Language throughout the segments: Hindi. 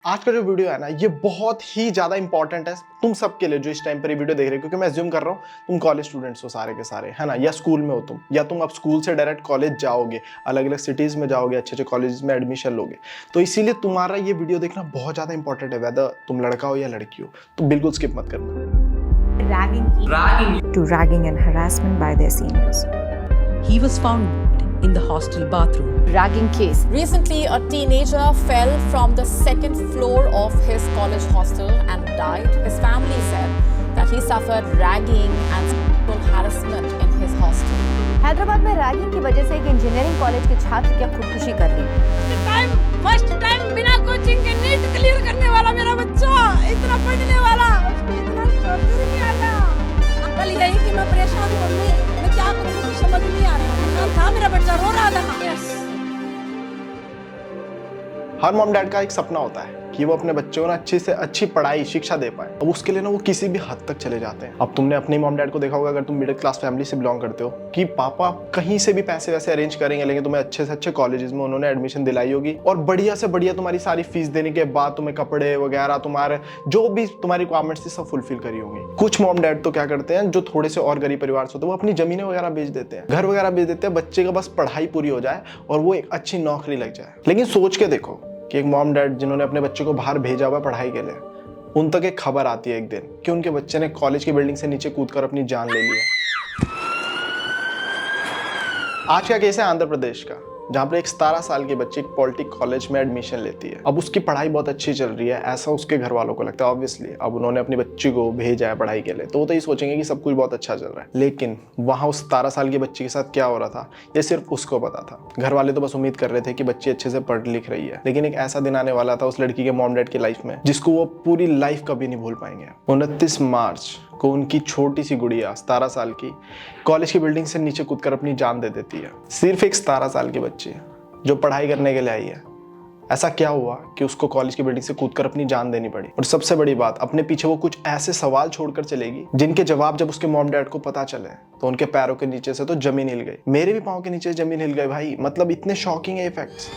आज का जो वीडियो है ना, ये बहुत ही ज़्यादा इंपॉर्टेंट है तुम सबके लिए जो इस टाइम पर ये वीडियो देख रहे हो, क्योंकि मैं अज्यूम कर रहा हूँ तुम कॉलेज स्टूडेंट्स हो सारे के सारे, है ना, या स्कूल में हो तुम, या तुम अब स्कूल से डायरेक्ट कॉलेज जाओगे, अलग अलग सिटीज़ में जाओगे, अच्छे अच्छे कॉलेज में एडमिशन लोगे। तो इसीलिए तुम्हारा ये वीडियो देखना बहुत ज़्यादा इंपॉर्टेंट है, वेदर तुम लड़का हो या लड़की हो, तो बिल्कुल स्किप मत करना। To ragging and harassment by their seniors. He was found in the hostel bathroom. Ragging case. Recently, a teenager fell from the second floor of his college hostel and died. His family said that he suffered ragging and sexual harassment in his hostel. Hyderabad में रैगिंग की वजह से एक इंजीनियरिंग कॉलेज के छात्र क्या खुदकुशी कर ली। फर्स्ट टाइम बिना कोचिंग के नीट क्लियर करने वाला मेरा बच्चा, इतना पढ़ने वाला, उसको इतना टॉर्चर नहीं आता। कल यही कि मैं परेशान हूँ, मैं क्या करूँ मुझे समझ नहीं आ रहा। कल था मेरा बच्चा रो रहा था। यस। हर मॉम डैड का एक सपना होता है कि वो अपने बच्चों को ना अच्छी से अच्छी पढ़ाई शिक्षा दे पाए। अब उसके लिए ना वो किसी भी हद तक चले जाते हैं। अब तुमने अपने मॉम डैड को देखा होगा, अगर तुम मिडिल क्लास फैमिली से बिलोंग करते हो, कि पापा कहीं से भी पैसे वैसे अरेंज करेंगे, लेकिन तुम्हें अच्छे से अच्छे कॉलेजेस में उन्होंने एडमिशन दिलाई होगी, और बढ़िया से बढ़िया तुम्हारी सारी फीस देने के बाद तुम्हें कपड़े वगैरह, तुम्हारे जो भी तुम्हारी रिक्वायरमेंट्स थी सब फुलफिल करी होंगी। कुछ मॉम डैड तो क्या करते हैं, जो थोड़े से और गरीब परिवार से होते हैं, वो अपनी जमीनें वगैरह बेच देते हैं, घर वगैरह बेच देते हैं, बच्चे का बस पढ़ाई पूरी हो जाए और वो एक अच्छी नौकरी लग जाए। लेकिन सोच के देखो कि एक मॉम डैड जिन्होंने अपने बच्चे को बाहर भेजा हुआ पढ़ाई के लिए, उन तक एक खबर आती है एक दिन कि उनके बच्चे ने कॉलेज की बिल्डिंग से नीचे कूदकर अपनी जान ले ली है। आज का केस है आंध्र प्रदेश का, जहाँ पर एक 17 साल की बच्ची पॉलिटिक कॉलेज में एडमिशन लेती है। अब उसकी पढ़ाई बहुत अच्छी चल रही है, ऐसा उसके घर वालों को लगता है ऑब्वियसली। अब उन्होंने अपनी बच्ची को भेजा है पढ़ाई के लिए, तो वो तो ये सोचेंगे कि सब कुछ बहुत अच्छा चल रहा है। लेकिन वहाँ उस 17 साल की बच्ची के साथ क्या हो रहा था, ये सिर्फ उसको पता था। घर वाले तो बस उम्मीद कर रहे थे कि बच्ची अच्छे से पढ़ लिख रही है, लेकिन एक ऐसा दिन आने वाला था उस लड़की के मॉम डैड की लाइफ में, जिसको वो पूरी लाइफ कभी नहीं भूल पाएंगे। 29 मार्च को उनकी छोटी सी गुड़िया 17 साल की कॉलेज की बिल्डिंग से नीचे कूदकर अपनी जान दे देती है। सिर्फ एक 17 साल की बच्ची जो पढ़ाई करने के लिए आई है, ऐसा क्या हुआ कि उसको कॉलेज की बिल्डिंग से कूदकर अपनी जान देनी पड़ी। और सबसे बड़ी बात, अपने पीछे वो कुछ ऐसे सवाल छोड़कर चलेगी जिनके जवाब जब उसके मॉम डैड को पता चले तो उनके पैरों के नीचे से तो जमीन हिल गई। मेरे भी पाँव के नीचे जमीन हिल गई भाई, मतलब इतने शॉकिंग है इफेक्ट्स।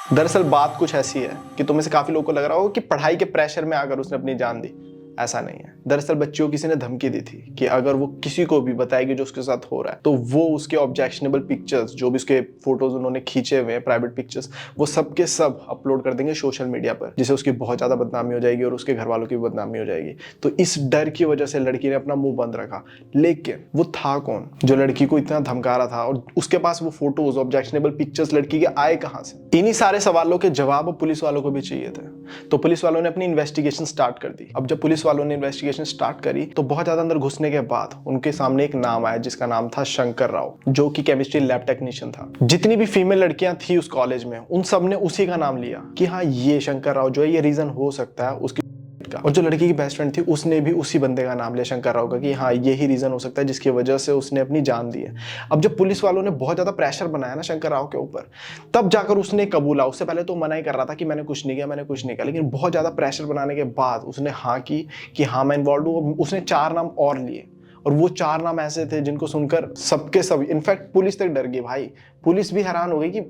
दरअसल बात कुछ ऐसी है कि तुम्हें से काफी लोगों को लग रहा होगा कि पढ़ाई के प्रेशर में आकर उसने अपनी जान दी। ऐसा नहीं है। दरअसल बच्चियों किसी ने धमकी दी थी कि अगर वो किसी को भी बताएगी जो उसके साथ हो रहा है, तो वो उसके ऑब्जेक्शनेबल पिक्चर्स, जो भी उसके फोटोज उन्होंने खींचे हुए हैं, प्राइवेट पिक्चर्स, वो सब के सब अपलोड कर देंगे सोशल मीडिया पर, जिससे उसकी बहुत ज्यादा बदनामी हो जाएगी और उसके घर वालों की भी बदनामी हो जाएगी। तो इस डर की वजह से लड़की ने अपना मुंह बंद रखा। लेकिन वो था कौन जो लड़की को इतना धमका रहा था, और उसके पास वो फोटोज, ऑब्जेक्शनेबल पिक्चर्स लड़की के आए कहां से? इन्हीं सारे सवालों के जवाब पुलिस वालों को भी चाहिए थे। तो पुलिस वालों ने अपनी इन्वेस्टिगेशन स्टार्ट कर दी। अब जब पुलिस वालों ने इन्वेस्टिगेशन स्टार्ट करी तो बहुत ज्यादा अंदर घुसने के बाद उनके सामने एक नाम आया, जिसका नाम था शंकर राव, जो कि केमिस्ट्री लैब टेक्नीशियन था। जितनी भी फीमेल लड़कियां थी उस कॉलेज में, उन सब ने उसी का नाम लिया कि हाँ, ये शंकर राव जो है, ये रीजन हो सकता है उसकी का। और जो लड़की की बेस्ट फ्रेंड थी उसने भी उसी बंदे का नाम लिया, शंकर राव का, कि हाँ, यही रीजन हो सकता है जिसकी वजह से उसने अपनी जान दी है। अब जब पुलिस वालों ने बहुत ज्यादा प्रेशर बनाया ना शंकर राव के ऊपर, तब जाकर उसने कबूला। उससे पहले तो मना ही कर रहा था कि मैंने कुछ नहीं किया, मैंने कुछ नहीं किया, लेकिन बहुत ज्यादा प्रेशर बनाने के बाद उसने हाँ की कि हाँ, मैं इन्वॉल्व हूँ। उसने 4 नाम और लिए, और वो 4 नाम ऐसे थे जिनको सुनकर सबके सब, इनफैक्ट पुलिस तक डर गई भाई। पुलिस भी हैरान हो गई कि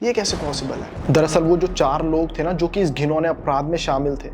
ये कैसे पॉसिबल है। दरअसल वो जो 4 लोग थे ना, जो कि इस घिनौने अपराध में शामिल थे,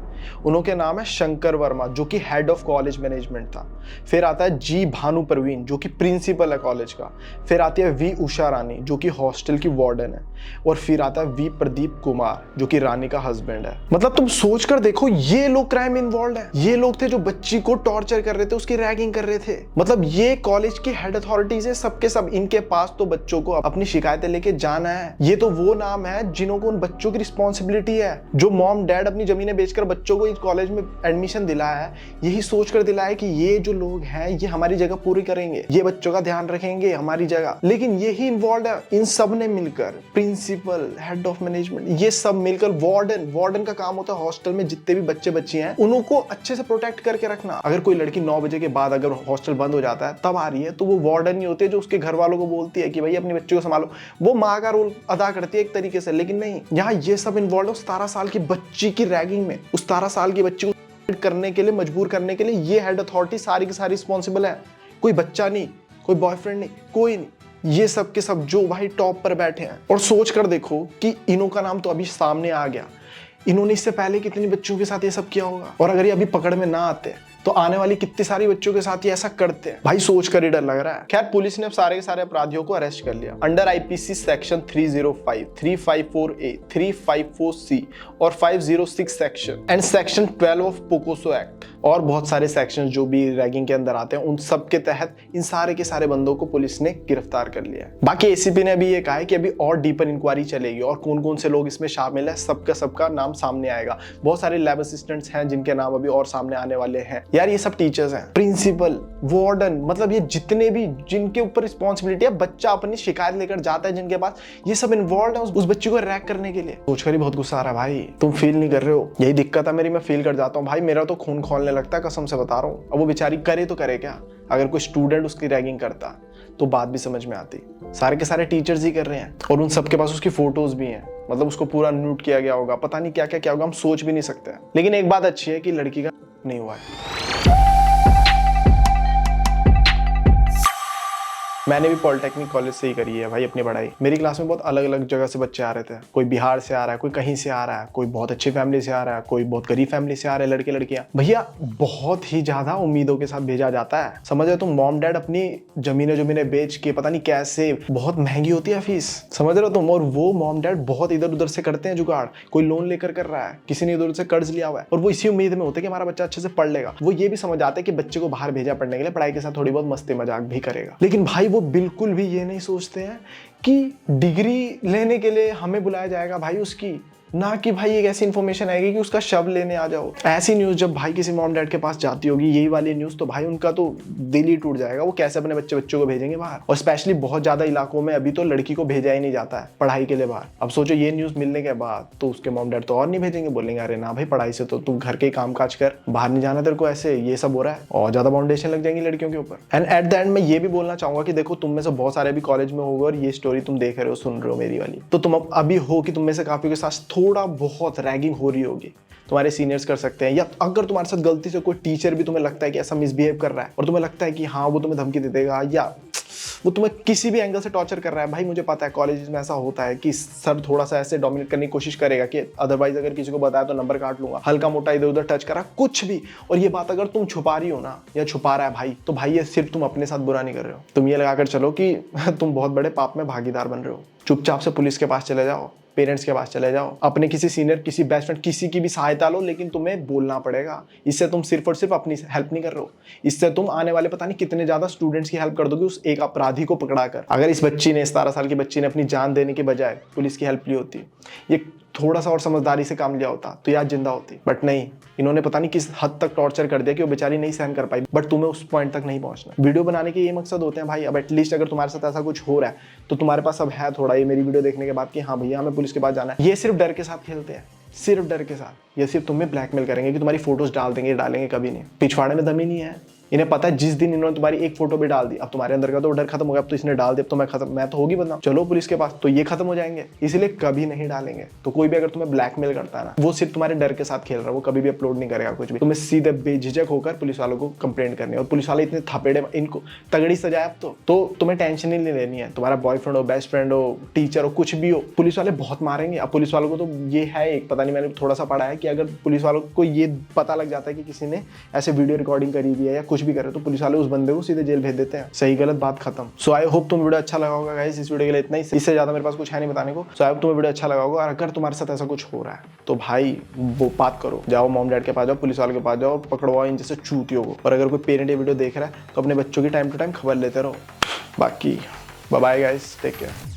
उनके नाम है शंकर वर्मा, जो कि हेड ऑफ कॉलेज मैनेजमेंट था। फिर आता है जी भानु प्रवीण, जो कि प्रिंसिपल है कॉलेज का। फिर आती है वी उषा रानी, जो कि हॉस्टल की वार्डन है। और फिर आता है वी प्रदीप कुमार, जो कि रानी का हस्बैंड है। मतलब तुम सोच कर देखो, ये लोग क्राइम इन्वॉल्व है। ये लोग थे जो बच्ची को टॉर्चर कर रहे थे, उसकी रैगिंग कर रहे थे। मतलब ये कॉलेज की हेड अथॉरिटीज है, सबके सब। इनके पास तो बच्चों को अपनी शिकायतें लेके जाना है। ये तो वो नाम है जिन्हों को उन बच्चों की रिस्पॉन्सिबिलिटी है। जो मॉम डैड अपनी जमीनें बेचकर बच्चों को इस कॉलेज में एडमिशन दिलाया है, यही सोचकर दिलाया कि ये जो लोग हैं ये हमारी जगह पूरी करेंगे, ये बच्चों का ध्यान रखेंगे हमारी जगह। लेकिन यही इन्वॉल्व है। इन सब ने मिलकर, प्रिंसिपल, हेड ऑफ मैनेजमेंट, ये सब मिलकर, वार्डन का काम होता है हॉस्टल में जितने भी बच्चे बच्ची हैं उनको अच्छे से प्रोटेक्ट करके रखना। अगर कोई लड़की 9 बजे के बाद अगर हॉस्टल बंद हो जाता है तब आ रही है, तो वो वार्डन ही होती है जो उसके घर वालों को बोलती है कि भाई अपने बच्चे को संभालो। वो माँ का रोल अदा करती है एक तरीके से। लेकिन नहीं, यहाँ ये सब इन्वॉल्व है 17 साल की बच्ची की रैगिंग में। उस 17 साल की बच्ची को करने के लिए, मजबूर करने के लिए ये हेड अथॉरिटी सारी की सारी रिस्पॉन्सिबल है। कोई बच्चा नहीं, कोई बॉयफ्रेंड नहीं, कोई नहीं। ये सब के सब जो भाई टॉप पर बैठे हैं। और सोच कर देखो कि इन्हों का नाम तो अभी सामने आ गया, इन्होंने इससे पहले कितने बच्चों के साथ ये सब किया होगा, और अगर ये अभी पकड़ में ना आते तो आने वाली कितनी सारी बच्चों के साथ ये ऐसा करते हैं। भाई सोच कर ही डर लग रहा है। खैर पुलिस ने अब सारे के सारे अपराधियों को अरेस्ट कर लिया under IPC section 305, 354A, 354C और 506 section and section 12 of POCSO act, और बहुत सारे सेक्शन जो भी रैगिंग के अंदर आते हैं उन सब के तहत इन सारे के सारे बंदों को पुलिस ने गिरफ्तार कर लिया है। बाकी एसीपी ने अभी ये कहा है कि अभी और डीपर इंक्वायरी चलेगी और कौन कौन से लोग इसमें शामिल है सबका नाम सामने आएगा। बहुत सारे लैब असिस्टेंट्स हैं जिनके नाम अभी और सामने आने वाले हैं। यार ये सब टीचर्स हैं, प्रिंसिपल, वार्डन, मतलब ये जितने भी जिनके ऊपर रिस्पॉन्सिबिलिटी है, बच्चा अपनी शिकायत लेकर जाता है जिनके पास, ये सब इन्वॉल्व है उस बच्चे को रैक करने के लिए। सोचकर ही बहुत गुस्सा आ रहा है भाई। तुम फील नहीं कर रहे हो, यही दिक्कत है मेरी, मैं फील कर जाता हूँ भाई। मेरा तो खून खोलने लगता है, कसम से बता रहा हूँ। अब वो बेचारी करे तो करे क्या? अगर कोई स्टूडेंट उसकी रैगिंग करता तो बात भी समझ में आती। सारे के सारे टीचर्स ही कर रहे हैं और उन सबके पास उसकी फोटोज भी हैं, मतलब उसको पूरा न्यूट किया गया होगा, पता नहीं क्या क्या क्या होगा, हम सोच भी नहीं सकते। लेकिन एक बात अच्छी है कि लड़की का नहीं हुआ है। मैंने भी पॉलिटेक्निक कॉलेज से ही करी है भाई अपनी पढ़ाई। मेरी क्लास में बहुत अलग अलग जगह से बच्चे आ रहे थे। कोई बिहार से आ रहा है, कोई कहीं से आ रहा है, कोई बहुत अच्छी फैमिली से आ रहा है, कोई बहुत गरीब फैमिली से आ रहे हैं, लड़के लड़कियां। भैया बहुत ही ज्यादा उम्मीदों के साथ भेजा जाता है, समझ रहे हो तुम। मॉम डैड अपनी जमीनें बेच के पता नहीं कैसे, बहुत महंगी होती है फीस, समझ रहे हो तुम। और वो मॉम डैड बहुत इधर उधर से करते हैं जुगाड़, कोई लोन लेकर कर रहा है, किसी ने इधर उधर से कर्ज लिया हुआ है, और वो इसी उम्मीद में होते हैं कि हमारा बच्चा अच्छे से पढ़ लेगा। वो ये भी समझ आते हैं कि बच्चे को बाहर भेजा पढ़ने के लिए, पढ़ाई के साथ थोड़ी बहुत मस्ती मजाक भी करेगा। लेकिन भाई वो बिल्कुल भी ये नहीं सोचते हैं कि डिग्री लेने के लिए हमें बुलाया जाएगा भाई उसकी, ना कि भाई एक ऐसी इन्फॉर्मेशन आएगी कि उसका शव लेने आ जाओ। ऐसी न्यूज़ जब भाई किसी मॉम डैड के पास जाती होगी, यही वाली न्यूज़, तो भाई उनका तो दिल ही टूट जाएगा। वो कैसे अपने बच्चों को भेजेंगे बाहर। और स्पेशली बहुत ज़्यादा इलाकों में अभी तो लड़की को भेजा ही नहीं जाता है पढ़ाई के लिए बाहर। अब सोचो ये न्यूज़ मिलने के बाद तो उसके मॉम डैड तो और नहीं भेजेंगे, बोलेंगे अरे ना भाई पढ़ाई से तो तू घर के काम काज कर, बाहर नहीं जाना तेरे को, ऐसे ये सब हो रहा है, और ज़्यादा बाउंडेशन लग जाएंगी लड़कियों के ऊपर। एंड एट द एंड मैं ये भी बोलना चाहूँगा कि देखो तुम में से बहुत सारे भी कॉलेज में होगा और ये स्टोरी तुम देख रहे हो, सुन रहे हो मेरी वाली, तो तुम अभी हो कि तुम में से काफी के साथ थोड़ा बहुत रैगिंग हो रही होगी। तुम्हारे सीनियर्स कर सकते हैं, या अगर तुम्हारे साथ गलती से कोई टीचर भी तुम्हें लगता है कि ऐसा मिसबिहेव कर रहा है और तुम्हें लगता है कि हाँ वो तुम्हें धमकी दे देगा या वो तुम्हें किसी भी एंगल से टॉर्चर कर रहा है। भाई मुझे पता है कॉलेज में ऐसा होता है कि सर थोड़ा सा ऐसे डोमिनेट करने की कोशिश करेगा कि अदरवाइज अगर किसी को बताया तो नंबर काट लूंगा, हल्का मोटा इधर उधर टच करा कुछ भी। और ये बात अगर तुम छुपा रही हो ना, या छुपा रहा है भाई, तो भाई ये सिर्फ तुम अपने साथ बुरा नहीं कर रहे हो, तुम ये लगाकर चलो कि तुम बहुत बड़े पाप में भागीदार बन रहे हो। चुपचाप से पुलिस के पास चले जाओ, पेरेंट्स के पास चले जाओ, अपने किसी सीनियर, किसी बेस्ट फ्रेंड, किसी की भी सहायता लो, लेकिन तुम्हें बोलना पड़ेगा। इससे तुम सिर्फ और सिर्फ अपनी हेल्प नहीं कर रहे हो, इससे तुम आने वाले पता नहीं कितने ज्यादा स्टूडेंट्स की हेल्प कर दोगे उस एक अपराधी को पकड़ाकर। अगर इस बच्ची ने, 17 साल की बच्ची ने अपनी जान देने के बजाय पुलिस की हेल्प ली होती, ये थोड़ा सा और समझदारी से काम लिया होता, तो यार जिंदा होती। बट नहीं, इन्होंने पता नहीं किस हद तक टॉर्चर कर दिया कि वो बेचारी नहीं सहन कर पाई। बट तुम्हें उस पॉइंट तक नहीं पहुंचना। वीडियो बनाने के ये मकसद होते हैं भाई। अब एटलीस्ट अगर तुम्हारे साथ ऐसा कुछ हो रहा है तो तुम्हारे पास अब है थोड़ा ये मेरी वीडियो देखने के बाद कि हाँ भैया हमें पुलिस के पास जाना है। ये सिर्फ डर के साथ खेलते हैं, सिर्फ डर के साथ। ये सिर्फ तुम्हें ब्लैकमेल करेंगे कि तुम्हारी फोटोज डाल देंगे, डालेंगे कभी नहीं। पिछवाड़े में दम ही नहीं है। इन्हें पता है जिस दिन इन्होंने तुम्हारी एक फोटो भी डाल दी, अब तुम्हारे अंदर का तो डर खत्म हो गया। अब तो इसने डाल दिया, अब तो मैं खत्म, मैं तो होगी बदनाम, चलो पुलिस के पास, तो ये खत्म हो जाएंगे। इसलिए कभी नहीं डालेंगे। तो कोई भी अगर तुम्हें ब्लैकमेल करता है ना, वो सिर्फ तुम्हारे डर के साथ खेल रहा है, वो कभी भी अपलोड नहीं करेगा कुछ भी। तुम्हें सीधे बेझिझक होकर पुलिस वालों को कंप्लेंट करनी है। और पुलिस वाले इतने थपेड़े, इनको तगड़ी सजा अब तो तुम्हें टेंशन ही नहीं लेनी है। तुम्हारा बॉयफ्रेंड हो, बेस्ट फ्रेंड हो, टीचर हो, कुछ भी हो, पुलिस वाले बहुत मारेंगे। अब पुलिस वालों को तो ये है एक, पता नहीं, मैंने थोड़ा सा पढ़ा है कि अगर पुलिस वालों को ये पता लग जाता है कि किसी ने ऐसे वीडियो रिकॉर्डिंग करी हुई है या कुछ भी करे, तो पुलिस वाले उस बंदे को सीधे जेल भेज देते हैं। सही गलत बात खत्म। सो आई होप तुम वीडियो अच्छा लगा होगा गाइस। इस वीडियो के लिए इतना ही, इससे ज्यादा मेरे पास कुछ है नहीं बताने को। सो आई होप तुम्हें वीडियो अच्छा लगा होगा। और अगर तुम्हारे साथ ऐसा कुछ हो रहा है तो भाई वो बात करो, जाओ मॉम डैड के पास जाओ, पुलिस वाले के पास जाओ, पकड़वाओ इन जैसे चूतियों को। और अगर कोई पेरेंट ये वीडियो देख रहा है तो अपने बच्चों की टाइम टू टाइम खबर लेते रहो। बाकी bye bye guys, take care.